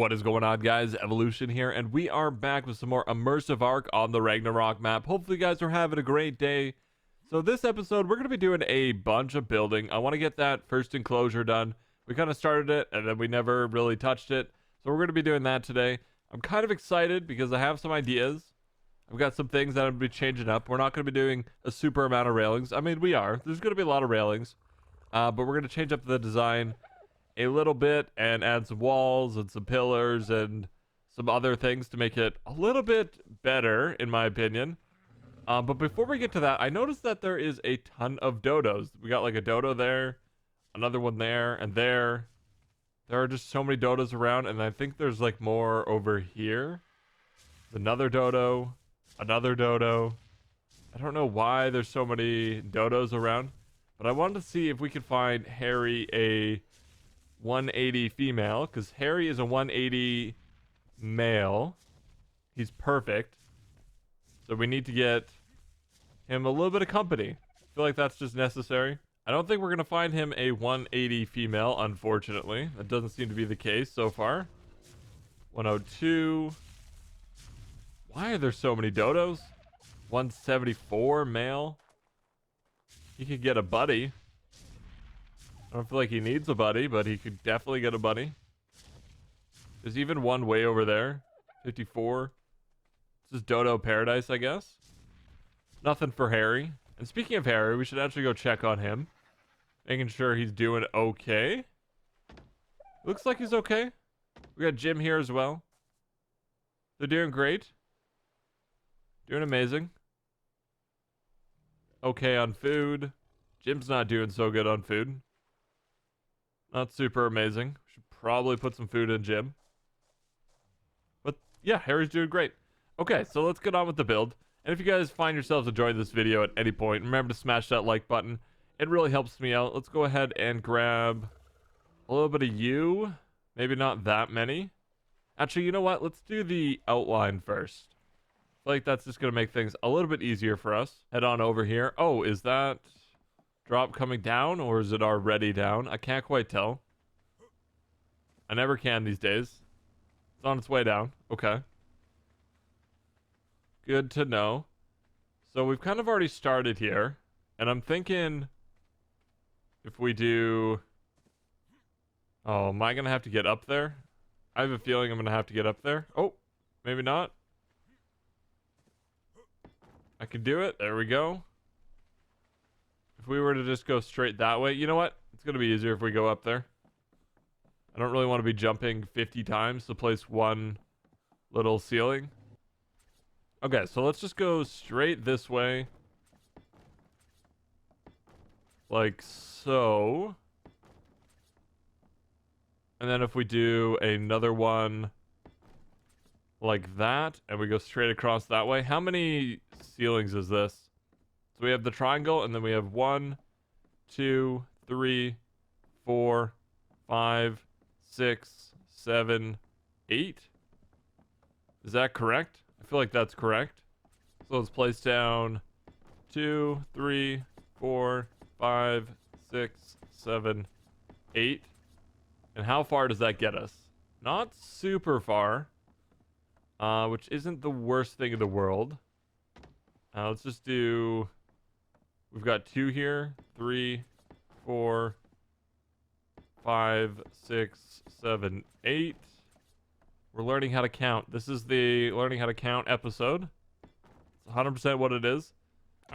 What is going on, guys? Evolution here, and we are back with some more Immersive Ark on the Ragnarok map. Hopefully you guys are having a great day. So this episode, we're going to be doing a bunch of building. I want to get that first enclosure done. We kind of started it, and then we never really touched it. So we're going to be doing that today. I'm kind of excited because I have some ideas. I've got some things that I'm going to be changing up. We're not going to be doing a super amount of railings. I mean, we are. There's going to be a lot of railings. But we're going to change up the design a little bit and add some walls and some pillars and some other things to make it a little bit better, in my opinion. But before we get to that, I noticed that there is a ton of dodos. We got like a dodo there, another one there, and there. There are just so many dodos around, and I think there's like more over here. Another dodo, another dodo. I don't know why there's so many dodos around, but I wanted to see if we could find Harry a 180 female, because Harry is a 180 male. He's perfect. So we need to get him a little bit of company. I feel like that's just necessary. I don't think we're going to find him a 180 female, unfortunately. That doesn't seem to be the case so far. 102. Why are there so many dodos? 174 male. He could get a buddy. I don't feel like he needs a buddy, but he could definitely get a buddy. There's even one way over there. 54. This is Dodo Paradise, I guess. Nothing for Harry. And speaking of Harry, we should actually go check on him. Making sure he's doing okay. Looks like he's okay. We got Jim here as well. They're doing great. Doing amazing. Okay on food. Jim's not doing so good on food. Not super amazing. Should probably put some food in Jim. But yeah, Harry's doing great. Okay, so let's get on with the build. And if you guys find yourselves enjoying this video at any point, remember to smash that like button. It really helps me out. Let's go ahead and grab a little bit of you. Maybe not that many. Actually, you know what? Let's do the outline first. I feel like that's just going to make things a little bit easier for us. Head on over here. Oh, is that drop coming down, or is it already down? I can't quite tell. I never can these days. It's on its way down. Okay. Good to know. So we've kind of already started here, and I'm thinking if we do... Oh, am I going to have to get up there? I have a feeling I'm going to have to get up there. Oh, maybe not. I can do it. There we go. If we were to just go straight that way, you know what? It's going to be easier if we go up there. I don't really want to be jumping 50 times to place one little ceiling. Okay, so let's just go straight this way. Like so. And then if we do another one like that, and we go straight across that way. How many ceilings is this? So we have the triangle, and then we have 1, 2, 3, 4, 5, 6, 7, 8. Is that correct? I feel like that's correct. So let's place down 2, 3, 4, 5, 6, 7, 8. And how far does that get us? Not super far. Which isn't the worst thing in the world. Let's just do... We've got 2 here, 3, 4, 5, 6, 7, 8. We're learning how to count. This is the learning how to count episode. It's 100% what it is.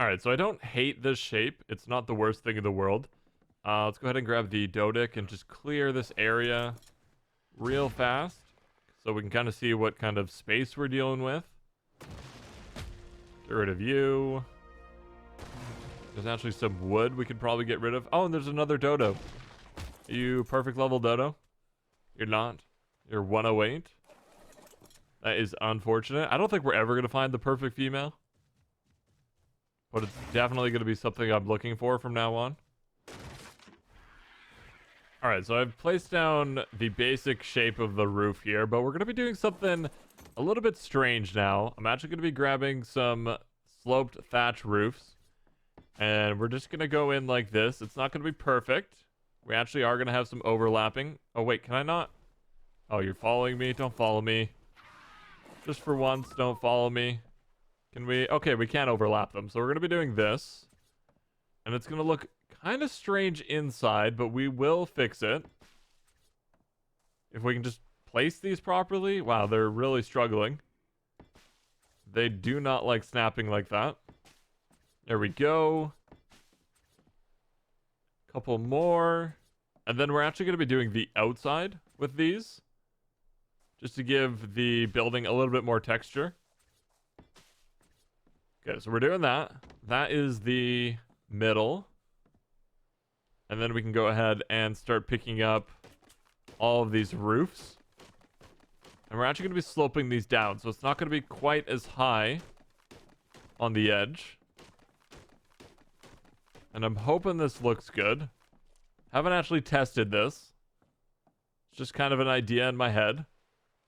Alright, so I don't hate this shape. It's not the worst thing in the world. Let's go ahead and grab the Dodic and just clear this area real fast, so we can kind of see what kind of space we're dealing with. Get rid of you. There's actually some wood we could probably get rid of. Oh, and there's another Dodo. Are you perfect level Dodo? You're not. You're 108. That is unfortunate. I don't think we're ever going to find the perfect female. But it's definitely going to be something I'm looking for from now on. Alright, so I've placed down the basic shape of the roof here, but we're going to be doing something a little bit strange now. I'm actually going to be grabbing some sloped thatch roofs, and we're just going to go in like this. It's not going to be perfect. We actually are going to have some overlapping. Oh, wait, can I not? Oh, you're following me? Don't follow me. Just for once, don't follow me. Can we? Okay, we can't overlap them. So we're going to be doing this. And it's going to look kind of strange inside, but we will fix it. If we can just place these properly. Wow, they're really struggling. They do not like snapping like that. There we go. Couple more. And then we're actually going to be doing the outside with these. Just to give the building a little bit more texture. Okay, so we're doing that. That is the middle. And then we can go ahead and start picking up all of these roofs. And we're actually going to be sloping these down. So it's not going to be quite as high on the edge. And I'm hoping this looks good. Haven't actually tested this. It's just kind of an idea in my head.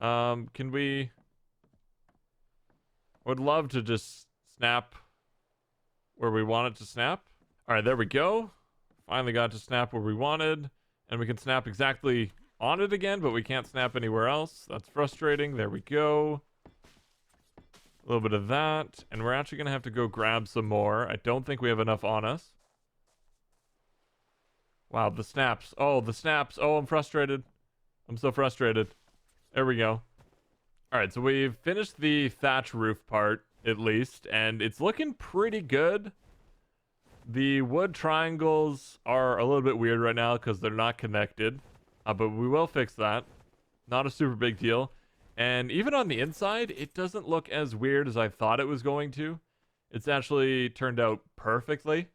Can we... Would love to just snap where we want it to snap. All right, there we go. Finally got to snap where we wanted. And we can snap exactly on it again, but we can't snap anywhere else. That's frustrating. There we go. A little bit of that. And we're actually going to have to go grab some more. I don't think we have enough on us. Wow, the snaps. Oh, the snaps. Oh, I'm frustrated. I'm so frustrated. There we go. All right, so we've finished the thatch roof part, at least, and it's looking pretty good. The wood triangles are a little bit weird right now because they're not connected, but we will fix that. Not a super big deal. And even on the inside, it doesn't look as weird as I thought it was going to. It's actually turned out perfectly.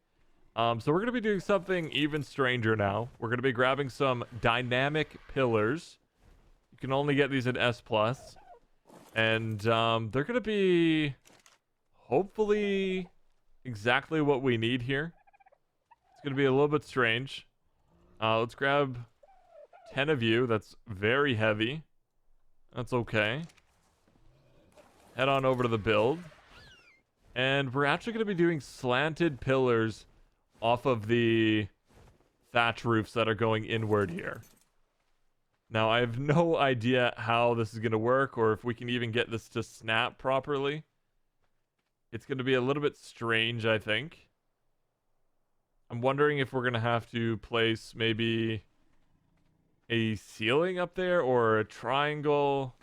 So we're going to be doing something even stranger now. We're going to be grabbing some dynamic pillars. You can only get these in S+. And they're going to be hopefully exactly what we need here. It's going to be a little bit strange. Let's grab 10 of you. That's very heavy. That's okay. Head on over to the build. And we're actually going to be doing slanted pillars off of the thatch roofs that are going inward here. Now, I have no idea how this is going to work or if we can even get this to snap properly. It's going to be a little bit strange, I think. I'm wondering if we're going to have to place maybe a ceiling up there or a triangle.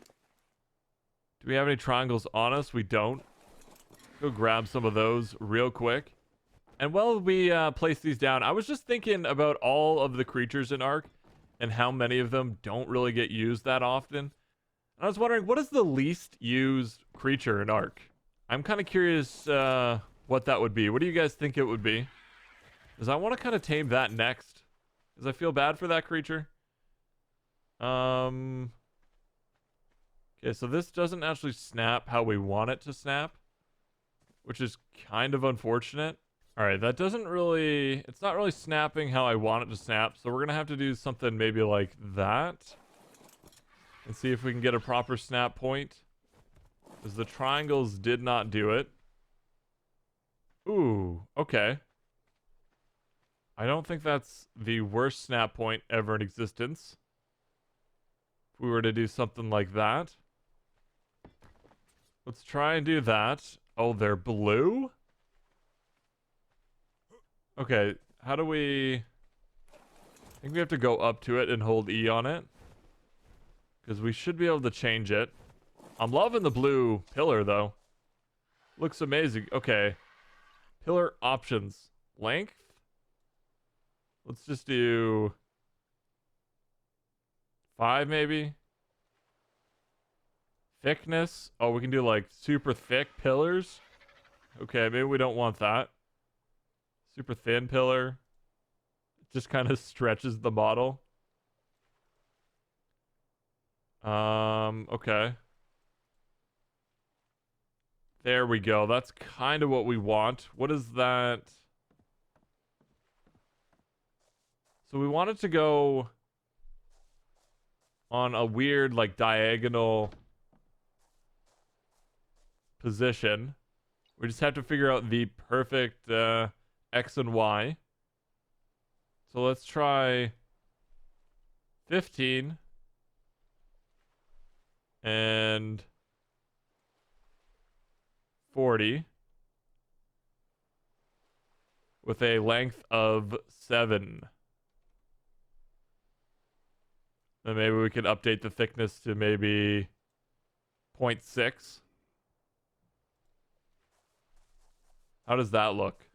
Do we have any triangles on us? We don't. Go grab some of those real quick. And while we place these down, I was just thinking about all of the creatures in Ark and how many of them don't really get used that often. And I was wondering, what is the least used creature in Ark? I'm kind of curious what that would be. What do you guys think it would be? Because I want to kind of tame that next. Because I feel bad for that creature. Okay, so this doesn't actually snap how we want it to snap, which is kind of unfortunate. All right, that doesn't really... It's not really snapping how I want it to snap, so we're going to have to do something maybe like that. And see if we can get a proper snap point. Because the triangles did not do it. Ooh, okay. I don't think that's the worst snap point ever in existence. If we were to do something like that. Let's try and do that. Oh, they're blue? Okay, how do we... I think we have to go up to it and hold E on it. Because we should be able to change it. I'm loving the blue pillar, though. Looks amazing. Okay. Pillar options. Length? Let's just do... 5, maybe? Thickness? Oh, we can do, like, super thick pillars? Okay, maybe we don't want that. Super thin pillar. It just kind of stretches the model. Okay. There we go. That's kind of what we want. What is that? So we want it to go on a weird, like, diagonal position. We just have to figure out the perfect X and Y. So let's try 15. and 40 with a length of 7. Then maybe we could update the thickness to maybe 0.6. How does that look?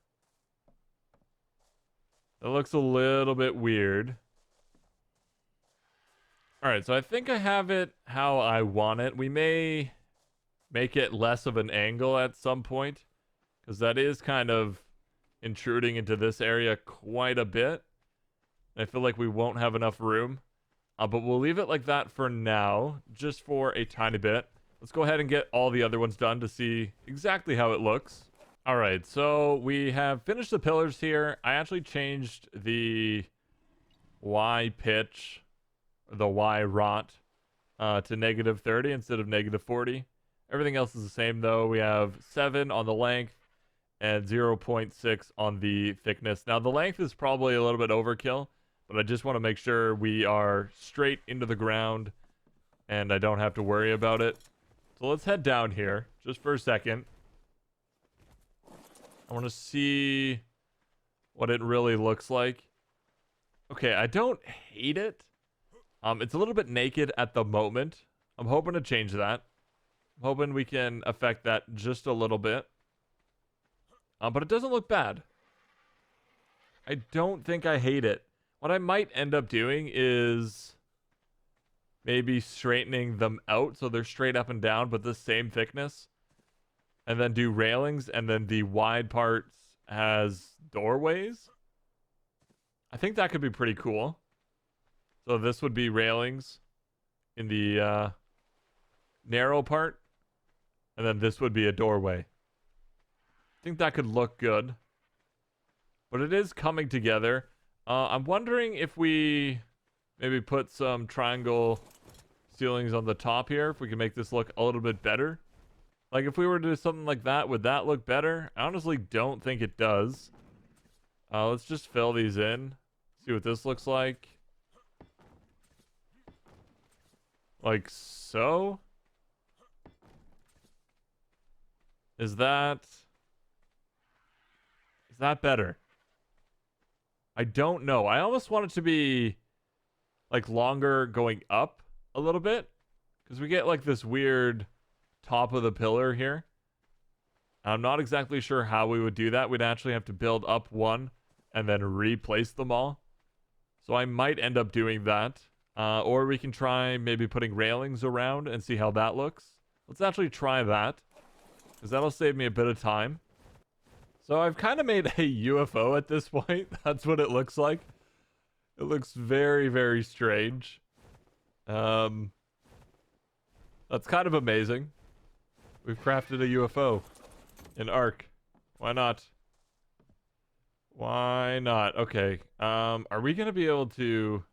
That looks a little bit weird. All right, so I think I have it how I want it. We may make it less of an angle at some point, because that is kind of intruding into this area quite a bit. I feel like we won't have enough room. But we'll leave it like that for now, just for a tiny bit. Let's go ahead and get all the other ones done to see exactly how it looks. All right, so we have finished the pillars here. I actually changed the Y pitch, the Y rot, to -30 instead of -40. Everything else is the same though. We have 7 on the length and 0.6 on the thickness. Now the length is probably a little bit overkill, but I just want to make sure we are straight into the ground and I don't have to worry about it. So let's head down here just for a second. I want to see what it really looks like. Okay, I don't hate it. It's a little bit naked at the moment. I'm hoping to change that. I'm hoping we can affect that just a little bit. But it doesn't look bad. I don't think I hate it. What I might end up doing is maybe straightening them out so they're straight up and down, but the same thickness. And then do railings, and then the wide parts has doorways. I think that could be pretty cool. So this would be railings in the narrow part, and then this would be a doorway. I think that could look good. But it is coming together. I'm wondering if we maybe put some triangle ceilings on the top here, if we can make this look a little bit better. Like, if we were to do something like that, would that look better? I honestly don't think it does. Let's just fill these in. See what this looks like. Like so. Is that better? I don't know. I almost want it to be like longer going up a little bit, because we get like this weird top of the pillar here. I'm not exactly sure how we would do that. We'd actually have to build up one and then replace them all. So I might end up doing that. Or we can try maybe putting railings around and see how that looks. Let's actually try that, because that'll save me a bit of time. So I've kind of made a UFO at this point. That's what it looks like. It looks very, very strange. That's kind of amazing. We've crafted a UFO in Ark. Why not? Why not? Okay. Are we gonna be able to...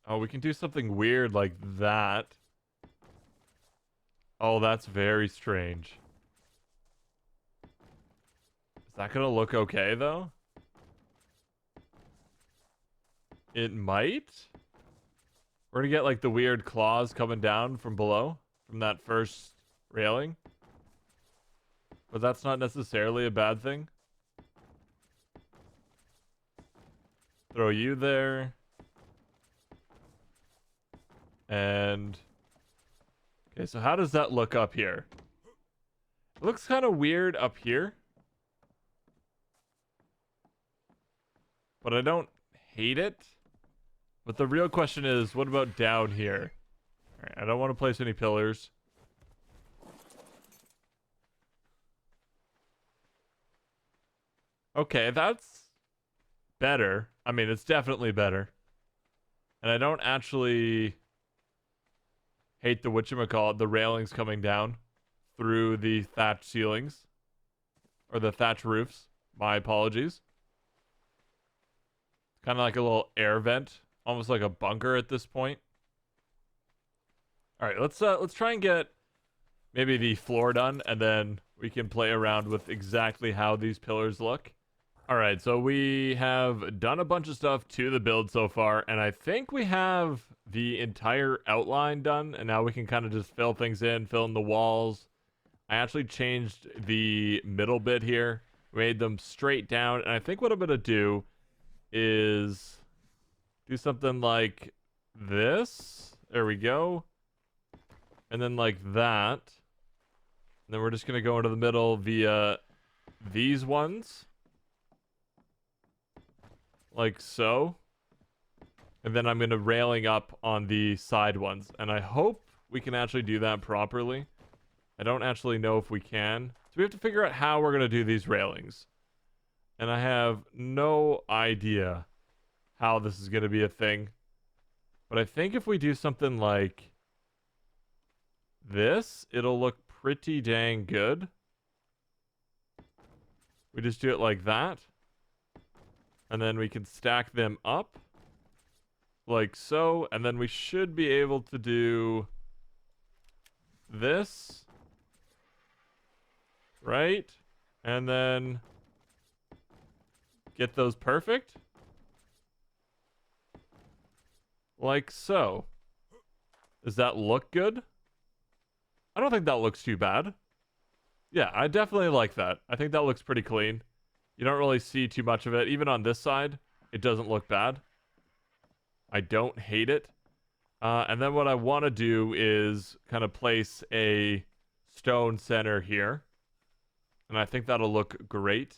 Oh, we can do something weird like that. Oh, that's very strange. Is that gonna look okay, though? It might? We're gonna get, like, the weird claws coming down from below, from that first railing. But that's not necessarily a bad thing. Throw you there. And... Okay, so how does that look up here? It looks kind of weird up here. But I don't hate it. But the real question is, what about down here? Alright, I don't want to place any pillars. Okay, that's better. I mean, it's definitely better. And I don't actually hate the whatchamacallit, the railings coming down through the thatch ceilings. Or the thatch roofs. My apologies. Kind of like a little air vent. Almost like a bunker at this point. Alright, let's try and get maybe the floor done, and then we can play around with exactly how these pillars look. All right, so we have done a bunch of stuff to the build so far, and I think we have the entire outline done, and now we can kind of just fill things in, fill in the walls. I actually changed the middle bit here, made them straight down, and I think what I'm going to do is do something like this. There we go. And then like that. And then we're just going to go into the middle via these ones. Like so. And then I'm going to railing up on the side ones. And I hope we can actually do that properly. I don't actually know if we can. So we have to figure out how we're going to do these railings. And I have no idea how this is going to be a thing. But I think if we do something like this, it'll look pretty dang good. We just do it like that. And then we can stack them up. Like so. And then we should be able to do this. Right? And then get those perfect. Like so. Does that look good? I don't think that looks too bad. Yeah, I definitely like that. I think that looks pretty clean. You don't really see too much of it. Even on this side, it doesn't look bad. I don't hate it. And then what I want to do is kind of place a stone center here. And I think that'll look great.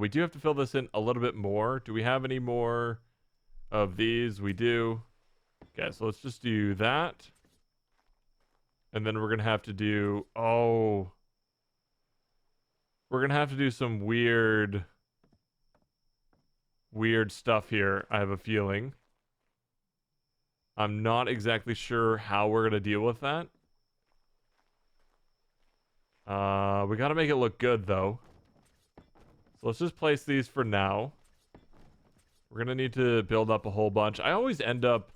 We do have to fill this in a little bit more. Do we have any more of these? We do. Okay, so let's just do that. And then we're going to have to do... Oh. We're going to have to do some weird stuff here, I have a feeling. I'm not exactly sure how we're going to deal with that. We got to make it look good, though. So let's just place these for now. We're going to need to build up a whole bunch. I always end up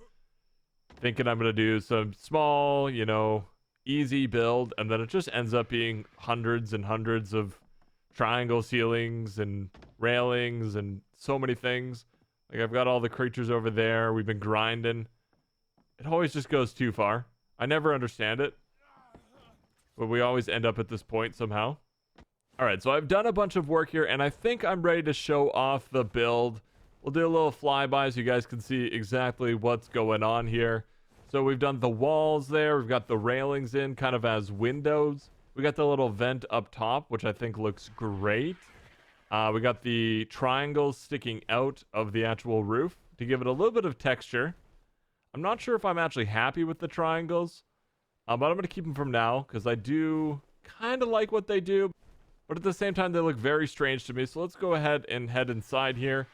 thinking I'm going to do some small, you know, easy build, and then it just ends up being hundreds and hundreds of triangle ceilings and railings and so many things. Like, I've got all the creatures over there. We've been grinding. It always just goes too far. I never understand it. But we always end up at this point somehow. Alright, so I've done a bunch of work here, and I think I'm ready to show off the build. We'll do a little flyby so you guys can see exactly what's going on here. So we've done the walls there. We've got the railings in kind of as windows. We got the little vent up top, which I think looks great. We got the triangles sticking out of the actual roof to give it a little bit of texture. I'm not sure if I'm actually happy with the triangles, but I'm going to keep them from now because I do kind of like what they do. But at the same time, they look very strange to me. So let's go ahead and head inside here.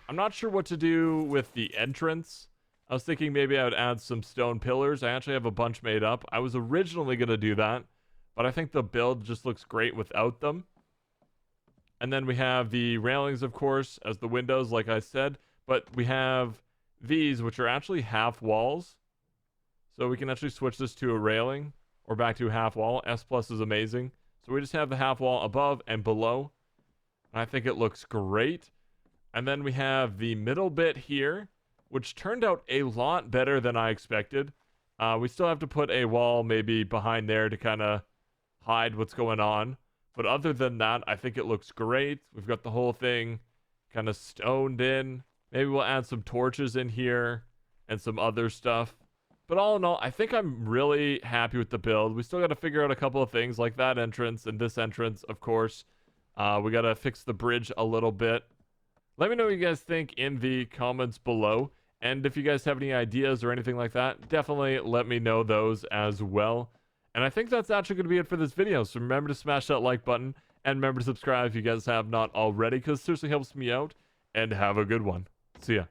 I'm not sure what to do with the entrance. I was thinking maybe I would add some stone pillars. I actually have a bunch made up. I was originally going to do that, but I think the build just looks great without them. And then we have the railings, of course, as the windows, like I said. But we have these, which are actually half walls. So we can actually switch this to a railing or back to a half wall. S+ is amazing. So we just have the half wall above and below. And I think it looks great. And then we have the middle bit here, which turned out a lot better than I expected. We still have to put a wall maybe behind there to kind of hide what's going on. But other than that, I think it looks great. We've got the whole thing kind of stoned in. Maybe we'll add some torches in here and some other stuff. But all in all, I think I'm really happy with the build. We still got to figure out a couple of things like that entrance and this entrance, of course. We got to fix the bridge a little bit. Let me know what you guys think in the comments below. And if you guys have any ideas or anything like that, definitely let me know those as well. And I think that's actually going to be it for this video. So remember to smash that like button and remember to subscribe if you guys have not already, because it seriously helps me out. And have a good one. See ya.